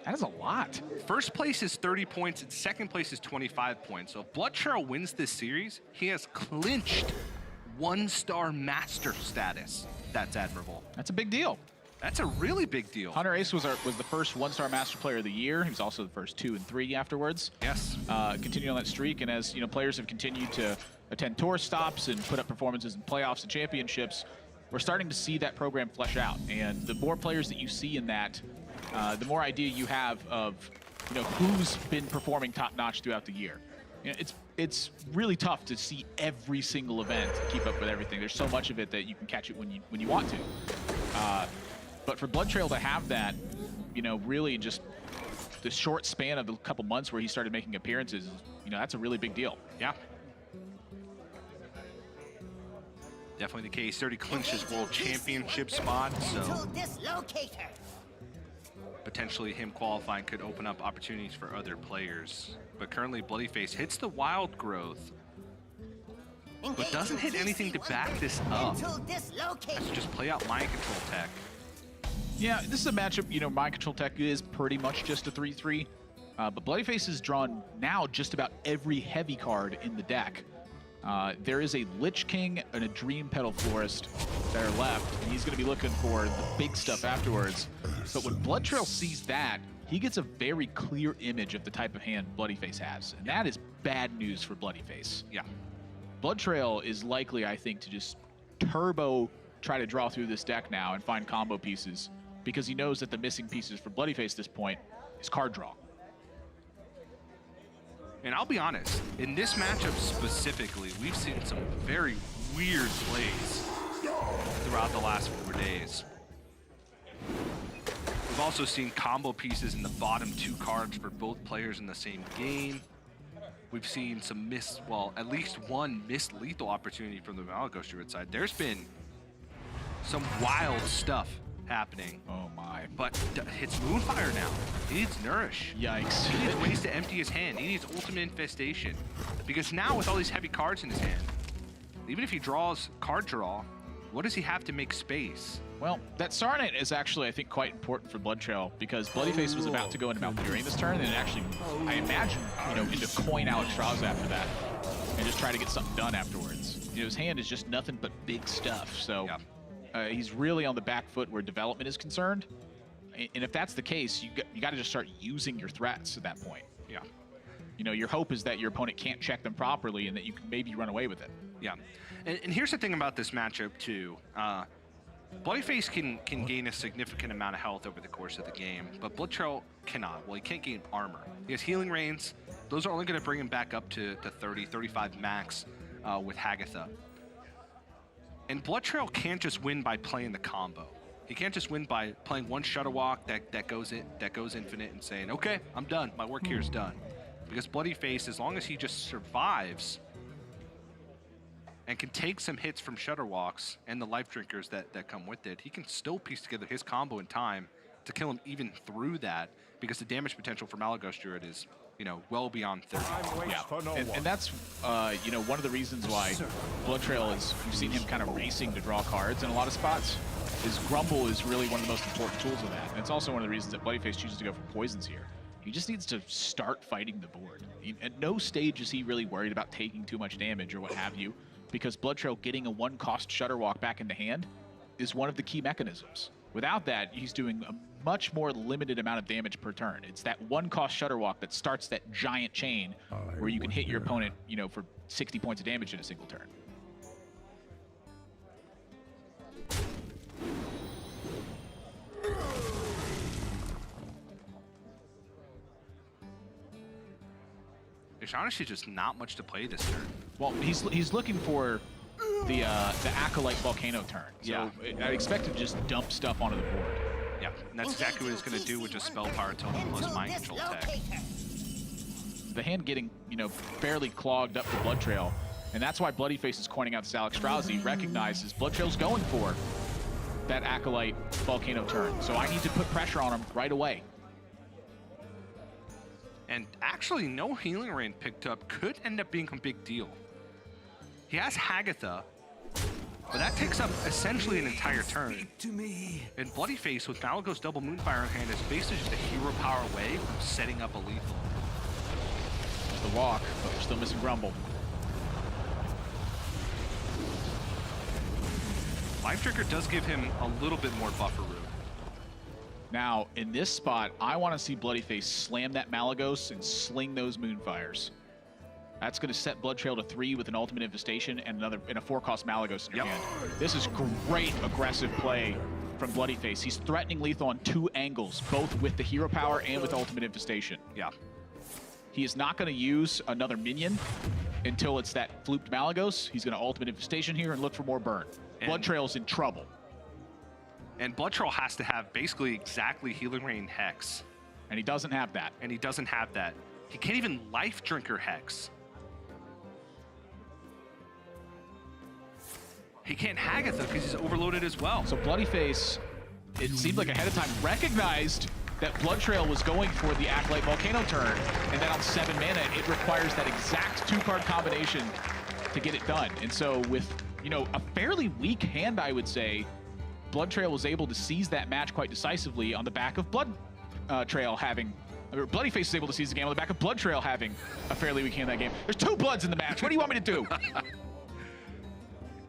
That is a lot. First place is 30 points, and second place is 25 points. So if Bloodtrail wins this series, he has clinched 1-star master status. That's admirable. That's a big deal. That's a really big deal. Hunter Ace was the first 1-star master player of the year. He was also the first 2 and 3 afterwards. Yes. Continuing on that streak, and as players have continued to attend tour stops and put up performances in playoffs and championships, we're starting to see that program flesh out. And the more players that you see in that, the more idea you have of who's been performing top-notch throughout the year. You know, it's really tough to see every single event, keep up with everything. There's so much of it that you can catch it when you want to. But for Bloodtrail to have that, you know, really just the short span of a couple months where he started making appearances, you know, that's a really big deal. Yeah. Definitely the case. 30 clinched his world championship spot, so potentially him qualifying could open up opportunities for other players. But currently Bloodyface hits the wild growth, but doesn't hit anything to back this up. Has to just play out mind control tech. Yeah, this is a matchup, you know, mind control tech is pretty much just a 3-3. But Bloodyface has drawn now just about every heavy card in the deck. There is a Lich King and a Dream Petal Florist that are left, and he's going to be looking for the big stuff afterwards. But when Bloodtrail sees that, he gets a very clear image of the type of hand Bloodyface has, and that is bad news for Bloodyface. Yeah. Bloodtrail is likely, I think, to just turbo try to draw through this deck now and find combo pieces, because he knows that the missing pieces for Bloodyface at this point is card draw. And I'll be honest, in this matchup specifically, we've seen some very weird plays throughout the last 4 days. We've also seen combo pieces in the bottom 2 cards for both players in the same game. We've seen some at least one missed lethal opportunity from the Malagos Druid side. There's been some wild stuff happening. Oh my. But hits Moonfire now. He needs Nourish. Yikes. He needs ways to empty his hand. He needs Ultimate Infestation. Because now with all these heavy cards in his hand, even if he draws card draw, what does he have to make space? Well, that Sarnet is actually, I think, quite important for Bloodtrail, because Bloodyface was about to go into Malfurion this turn, and actually, I imagine, you know, into coin Alexstrasza after that, and just try to get something done afterwards. You know, his hand is just nothing but big stuff, so he's really on the back foot where development is concerned. And if that's the case, you got to just start using your threats at that point. Yeah. You know, your hope is that your opponent can't check them properly and that you can maybe run away with it. Yeah. And here's the thing about this matchup, too. Bloodyface can gain a significant amount of health over the course of the game, but Bloodtrail cannot. Well, he can't gain armor. He has healing rains. Those are only going to bring him back up to 30, 35 max with Hagatha. And Bloodtrail can't just win by playing the combo. He can't just win by playing one Shudderwalk that goes infinite and saying, okay, I'm done. My work here is done. Because Bloodyface, as long as he just survives and can take some hits from Shudderwalks and the life drinkers that come with it, he can still piece together his combo in time to kill him even through that, because the damage potential for Malagos Druid is, you know, well beyond 30. Yeah, and that's, you know, one of the reasons why Bloodtrail is, you've seen him kind of racing to draw cards in a lot of spots, is Grumble is really one of the most important tools of that. And it's also one of the reasons that Bloodyface chooses to go for poisons here. He just needs to start fighting the board. At no stage is he really worried about taking too much damage or what have you, because Bloodtrail getting a 1-cost Shudderwalk back into hand is one of the key mechanisms. Without that, he's doing a much more limited amount of damage per turn. It's that 1-cost Shudderwalk that starts that giant chain where you can hit your opponent, you know, for 60 points of damage in a single turn. There's honestly just not much to play this turn. Well, he's looking for the Acolyte Volcano turn. So I expect to just dump stuff onto the board. Yeah, and that's exactly what he's going to do with just Spell Power Totem plus Mind Control tech. The hand getting, you know, fairly clogged up for Bloodtrail, and that's why Bloodyface is coining out this Alexstrasza. He recognizes Bloodtrail's going for that Acolyte Volcano turn, so I need to put pressure on him right away. And actually, no Healing Rain picked up could end up being a big deal. He has Hagatha, but that takes up essentially an entire turn. And Bloodyface with Malagos double Moonfire in hand is basically just a hero power away from setting up a lethal. There's the walk, but we're still missing Grumble. Life Trigger does give him a little bit more buffer room. Now, in this spot, I want to see Bloodyface slam that Malagos and sling those Moonfires. That's going to set Bloodtrail to 3 with an Ultimate Infestation and a 4-cost Malagos in your hand. This is great aggressive play from Bloodyface. He's threatening lethal on 2 angles, both with the hero power and with Ultimate Infestation. Yeah. He is not going to use another minion until it's that flooped Malagos. He's going to ultimate infestation here and look for more burn. Bloodtrail's in trouble. And Bloodtrail has to have basically exactly Healing Rain Hex. And he doesn't have that. And he doesn't have that. He can't even Life Drinker Hex. He can't Hagatha because he's overloaded as well. So Bloodyface, it seemed like ahead of time, recognized that Bloodtrail was going for the Acolyte Volcano turn, and then on 7 mana, it requires that exact 2-card combination to get it done. And so with, you know, a fairly weak hand, I would say, Bloodtrail was able to seize that match quite decisively on the back of Bloodtrail having, or Bloodyface was able to seize the game on the back of Bloodtrail having a fairly weak hand in that game. There's 2 Bloods in the match. What do you want me to do?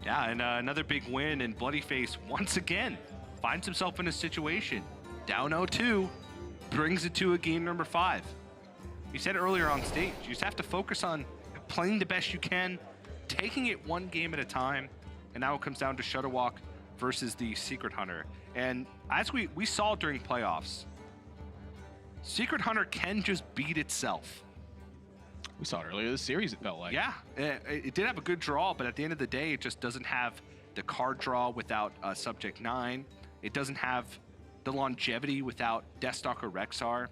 Yeah, and another big win, and Bloodyface once again finds himself in a situation. Down 0-2, brings it to a game number 5. You said earlier on stage, you just have to focus on playing the best you can, taking it one game at a time, and now it comes down to Shudderwalk versus the Secret Hunter. And as we saw during playoffs, Secret Hunter can just beat itself. We saw it earlier this series, it felt like. Yeah, it did have a good draw, but at the end of the day, it just doesn't have the card draw without Subject 9. It doesn't have the longevity without Deathstalker Rexar.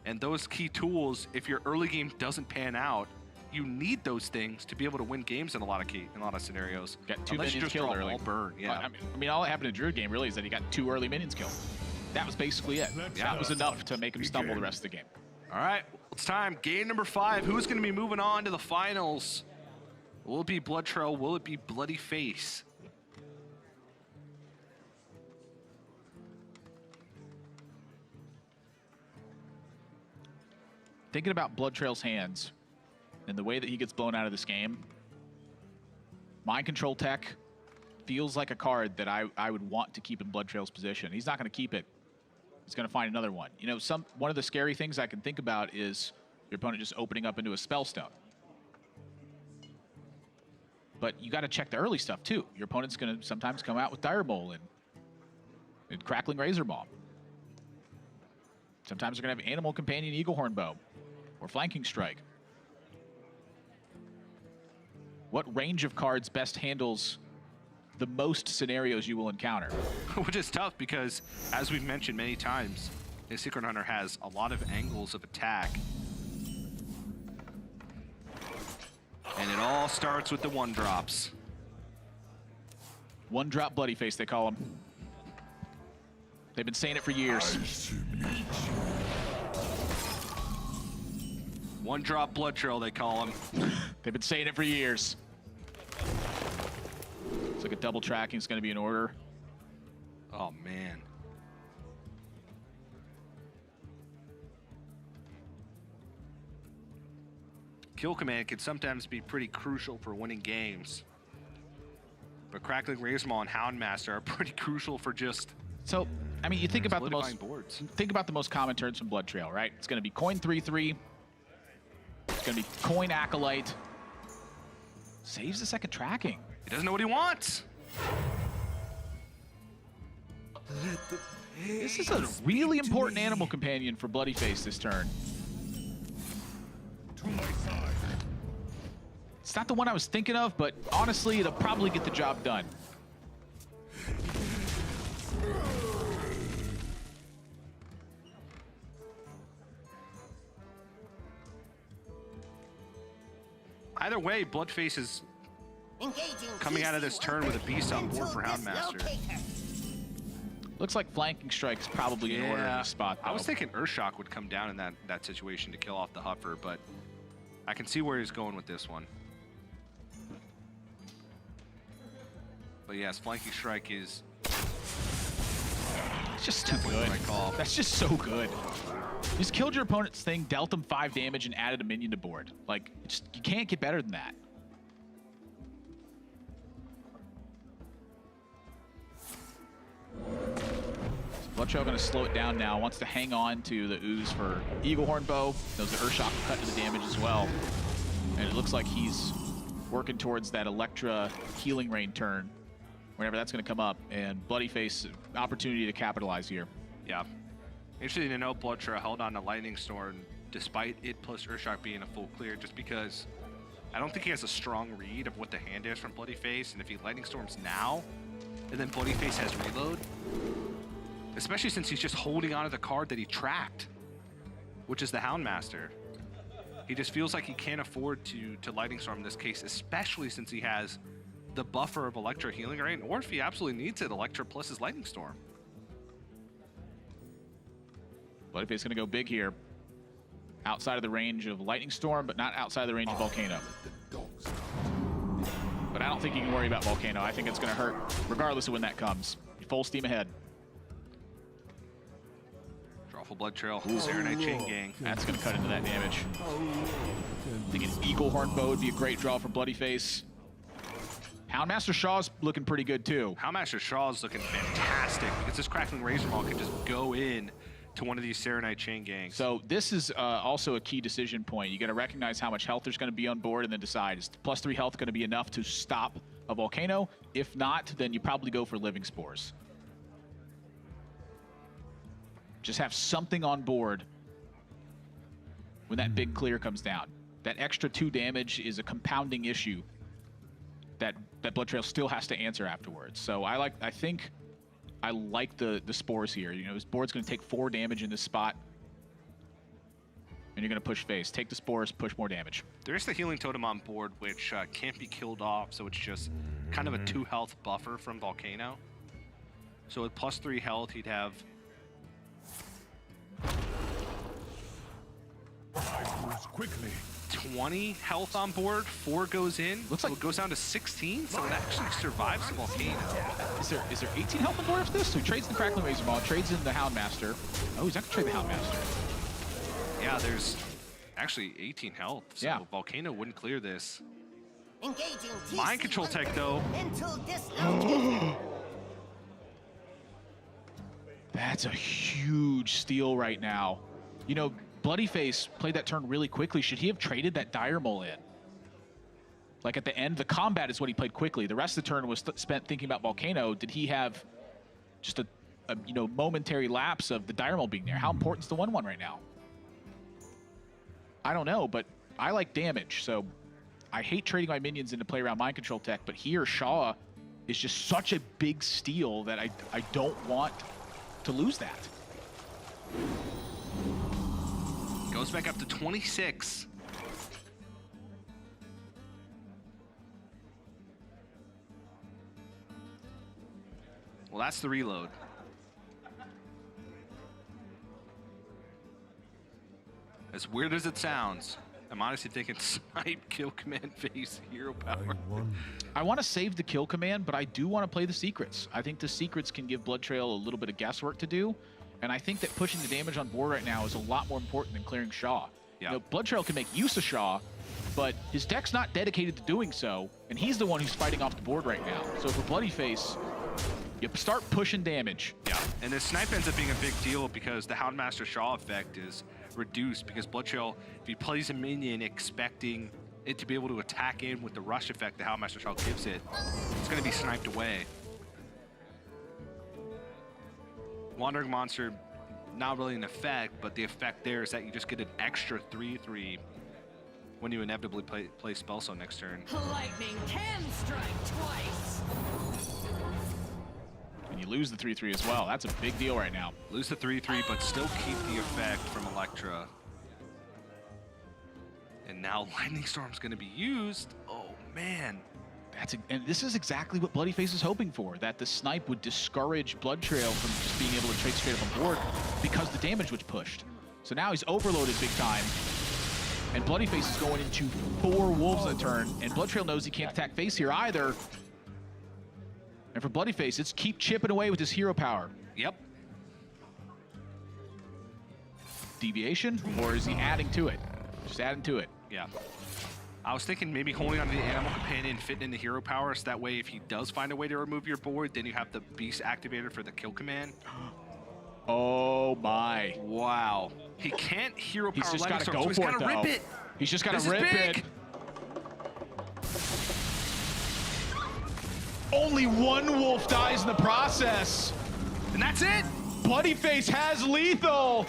And those key tools, if your early game doesn't pan out, you need those things to be able to win games in a lot of scenarios. Got 2 minions killed early. Burn, yeah. I mean, all that happened in Druid game really is that he got 2 early minions killed. That was basically it. Yeah, that was enough to make him stumble the rest of the game. All right, it's time. Game number 5. Who's going to be moving on to the finals? Will it be Bloodtrail? Will it be Bloodyface? Thinking about Bloodtrail's hands and the way that he gets blown out of this game, Mind Control Tech feels like a card that I would want to keep in Bloodtrail's position. He's not going to keep it. He's going to find another one. You know, one of the scary things I can think about is your opponent just opening up into a Spellstone. But you got to check the early stuff too. Your opponent's going to sometimes come out with Direbowl and Crackling Razor Bomb. Sometimes they're going to have Animal Companion, Eaglehorn Bow, or Flanking Strike. What range of cards best handles the most scenarios you will encounter? Which is tough because, as we've mentioned many times, the Secret Hunter has a lot of angles of attack. And it all starts with the 1-drops. 1-drop Bloodyface, they call him. They've been saying it for years. 1-drop Bloodtrail, they call him. They've been saying it for years. Looks like a double tracking is going to be in order. Oh, man. Kill command can sometimes be pretty crucial for winning games. But Crackling Razormaw and Houndmaster are pretty crucial for just... So, I mean, you think about the most common turns from Bloodtrail, right? It's going to be coin 3/3. It's going to be coin Acolyte. Saves the second tracking. He doesn't know what he wants. This is a really important Animal Companion for Bloodyface this turn. It's not the one I was thinking of, but honestly, it'll probably get the job done. Either way, Bloodface is coming out of this turn with a beast on board for Houndmaster. Looks like Flanking Strike's probably in order in this spot, though. I was thinking Earthshock would come down in that situation to kill off the Huffer, but I can see where he's going with this one. But yes, Flanking Strike is... It's just too good. Right call. That's just so good. You just killed your opponent's thing, dealt them 5 damage, and added a minion to board. Like, you can't get better than that. Bloodtrail going to slow it down now. Wants to hang on to the ooze for Eaglehorn Bow. Knows the Earthshock will cut to the damage as well. And it looks like he's working towards that Electra Healing Rain turn, whenever that's going to come up. And Bloodyface, opportunity to capitalize here. Yeah. Interesting to know Bloodtrail held on to Lightning Storm despite it plus Earthshock being a full clear, just because I don't think he has a strong read of what the hand is from Bloodyface, and if he Lightning Storms now, and then Bloodyface has reload, especially since he's just holding onto the card that he tracked, which is the Houndmaster. He just feels like he can't afford to Lightning Storm in this case, especially since he has the buffer of Electra healing rain, or if he absolutely needs it, Electra plus his Lightning Storm. Bloodyface gonna go big here. Outside of the range of Lightning Storm, but not outside of the range of Volcano. But I don't think you can worry about Volcano. I think it's gonna hurt regardless of when that comes. Full steam ahead. Drawful Bloodtrail, Serenite Chain Gang. That's gonna cut into that damage. I think an Eagle Horn Bow would be a great draw for Bloodyface. Houndmaster Shaw's looking pretty good too. Houndmaster Shaw's looking fantastic because this Crackling Razor Maul can just go in to one of these Serenite Chain Gangs. So this is also a key decision point. You got to recognize how much health there's going to be on board and then decide, is +3 health going to be enough to stop a Volcano? If not, then you probably go for Living Spores. Just have something on board when that big clear comes down. That extra 2 damage is a compounding issue that Bloodtrail still has to answer afterwards. So I think I like the spores here. You know, his board's going to take 4 damage in this spot, and you're going to push face. Take the spores, push more damage. There's the Healing Totem on board, which can't be killed off, so it's just kind of a 2 health buffer from Volcano. So with +3 health, he'd have... quickly. 20 health on board, 4 goes in. Looks like it goes down to 16, so it actually survives the Volcano. Is there 18 health on board after this? So he trades the Crackling Razor Maul, trades in the Houndmaster. Oh, he's not gonna trade the Houndmaster. Yeah, there's actually 18 health, so yeah. Volcano wouldn't clear this. Engaging Mind Control Tech, though. That's a huge steal right now. You know, Bloodyface played that turn really quickly. Should he have traded that Dire Mole in? Like at the end, the combat is what he played quickly. The rest of the turn was spent thinking about Volcano. Did he have just a momentary lapse of the Dire Mole being there? How important is the 1/1 right now? I don't know, but I like damage, so I hate trading my minions into play around Mind Control Tech, but here Shaw is just such a big steal that I don't want to lose that. Goes back up to 26. Well, that's the reload. As weird as it sounds, I'm honestly thinking snipe, kill command, face, hero power. I want to save the kill command, but I do want to play the secrets. I think the secrets can give Bloodtrail a little bit of guesswork to do. And I think that pushing the damage on board right now is a lot more important than clearing Shaw. Yeah. You know, Bloodtrail can make use of Shaw, but his deck's not dedicated to doing so, and he's the one who's fighting off the board right now. So for Bloodyface, you start pushing damage. Yeah, and this snipe ends up being a big deal because the Houndmaster Shaw effect is reduced because Bloodtrail, if he plays a minion expecting it to be able to attack in with the rush effect the Houndmaster Shaw gives it, it's going to be sniped away. Wandering Monster, not really an effect, but the effect there is that you just get an extra 3/3 when you inevitably play Spell Zone next turn. Lightning can strike twice. And you lose the 3/3 as well. That's a big deal right now. Lose the 3/3, but still keep the effect from Electra. And now Lightning Storm's going to be used. Oh, man. And this is exactly what Bloodyface is hoping for, that the snipe would discourage Bloodtrail from just being able to trade straight up on board because the damage was pushed. So now he's overloaded big time, and Bloodyface is going into 4 wolves in a turn, and Bloodtrail knows he can't attack face here either. And for Bloodyface, it's keep chipping away with his hero power. Yep. Deviation, or is he adding to it? Just adding to it. Yeah. I was thinking maybe holding on to the Animal Companion, fitting in the hero power, so that way if he does find a way to remove your board, then you have the Beast activator for the kill command. Oh my. Wow. He can't hero power He's just Lightning got to Storm, go so he's for got it, to though. rip it. He's just got This to is rip big. it. Only 1 wolf dies in the process. And that's it. Bloodyface has lethal.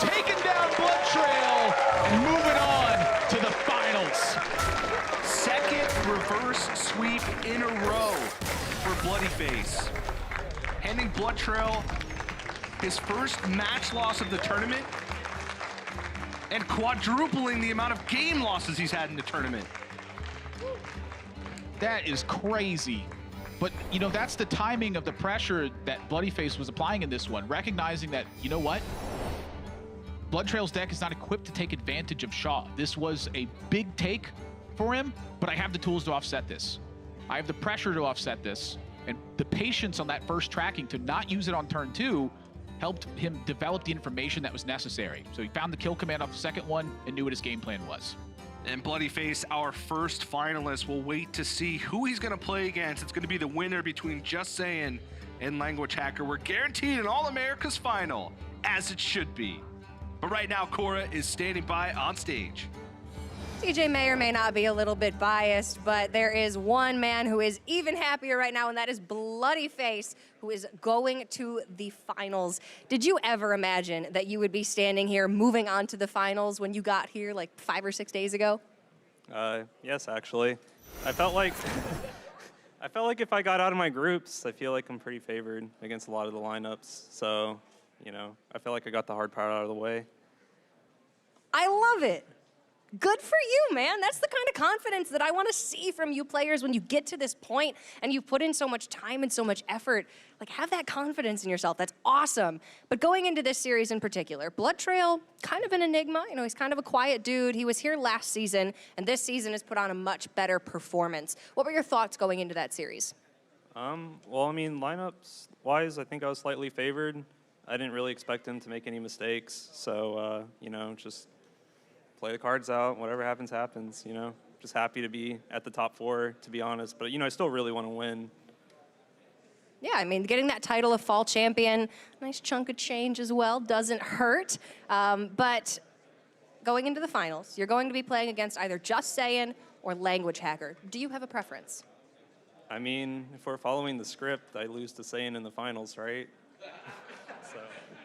taking down Bloodtrail and moving on to the finals. Second reverse sweep in a row for Bloodyface. Handing Bloodtrail his first match loss of the tournament and quadrupling the amount of game losses he's had in the tournament. That is crazy. But, you know, that's the timing of the pressure that Bloodyface was applying in this one, recognizing that, you know what? Bloodtrail's deck is not equipped to take advantage of Shaw. This was a big take for him, but I have the tools to offset this. I have the pressure to offset this, and the patience on that first tracking to not use it on turn 2 helped him develop the information that was necessary. So he found the kill command off the second one and knew what his game plan was. And Bloodyface, our first finalist, will wait to see who he's going to play against. It's going to be the winner between Just Saying and Language Hacker. We're guaranteed an All-America's final, as it should be. But right now, Cora is standing by on stage. TJ may or may not be a little bit biased, but there is one man who is even happier right now, and that is Bloodyface, who is going to the finals. Did you ever imagine that you would be standing here moving on to the finals when you got here like 5 or 6 days ago? Yes, actually. I felt like if I got out of my groups, I feel like I'm pretty favored against a lot of the lineups. So, you know, I feel like I got the hard part out of the way. I love it. Good for you, man. That's the kind of confidence that I want to see from you players when you get to this point and you put in so much time and so much effort. Like, have that confidence in yourself. That's awesome. But going into this series in particular, Bloodtrail, kind of an enigma. You know, he's kind of a quiet dude. He was here last season, and this season has put on a much better performance. What were your thoughts going into that series? Well, I mean, lineups-wise, I think I was slightly favored. I didn't really expect him to make any mistakes. So, you know, just play the cards out. Whatever happens, happens, you know. Just happy to be at the top 4, to be honest. But, you know, I still really want to win. Yeah, I mean, getting that title of fall champion, nice chunk of change as well, doesn't hurt. But going into the finals, you're going to be playing against either Just Saying or Language Hacker. Do you have a preference? I mean, if we're following the script, I lose to Saying in the finals, right?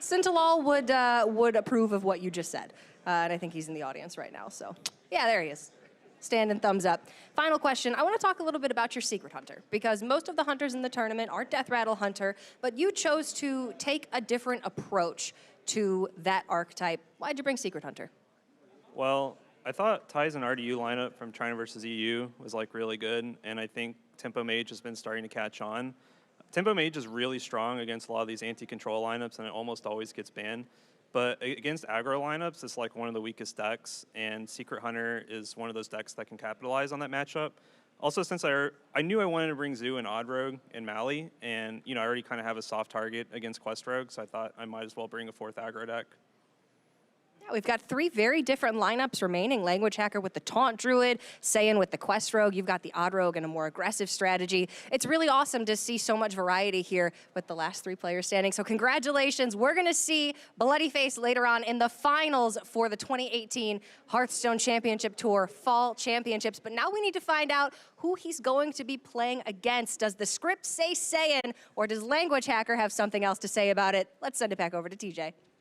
Sintalal would approve of what you just said. And I think he's in the audience right now. So, yeah, there he is. Standing thumbs up. Final question. I want to talk a little bit about your Secret Hunter, because most of the hunters in the tournament are Death Rattle Hunter, but you chose to take a different approach to that archetype. Why'd you bring Secret Hunter? Well, I thought Ty's and RDU lineup from China versus EU was like really good, and I think Tempo Mage has been starting to catch on. Tempo Mage is really strong against a lot of these anti-control lineups, and it almost always gets banned. But against aggro lineups, it's like one of the weakest decks, and Secret Hunter is one of those decks that can capitalize on that matchup. Also, since I knew I wanted to bring Zoo and Odd Rogue and Mally, and you know I already kind of have a soft target against Quest Rogue, so I thought I might as well bring a 4th aggro deck. Yeah, we've got 3 very different lineups remaining. Language Hacker with the Taunt Druid, Saiyan with the Quest Rogue. You've got the Odd Rogue and a more aggressive strategy. It's really awesome to see so much variety here with the last 3 players standing. So congratulations. We're going to see Bloodyface later on in the finals for the 2018 Hearthstone Championship Tour Fall Championships. But now we need to find out who he's going to be playing against. Does the script say Saiyan, or does Language Hacker have something else to say about it? Let's send it back over to TJ.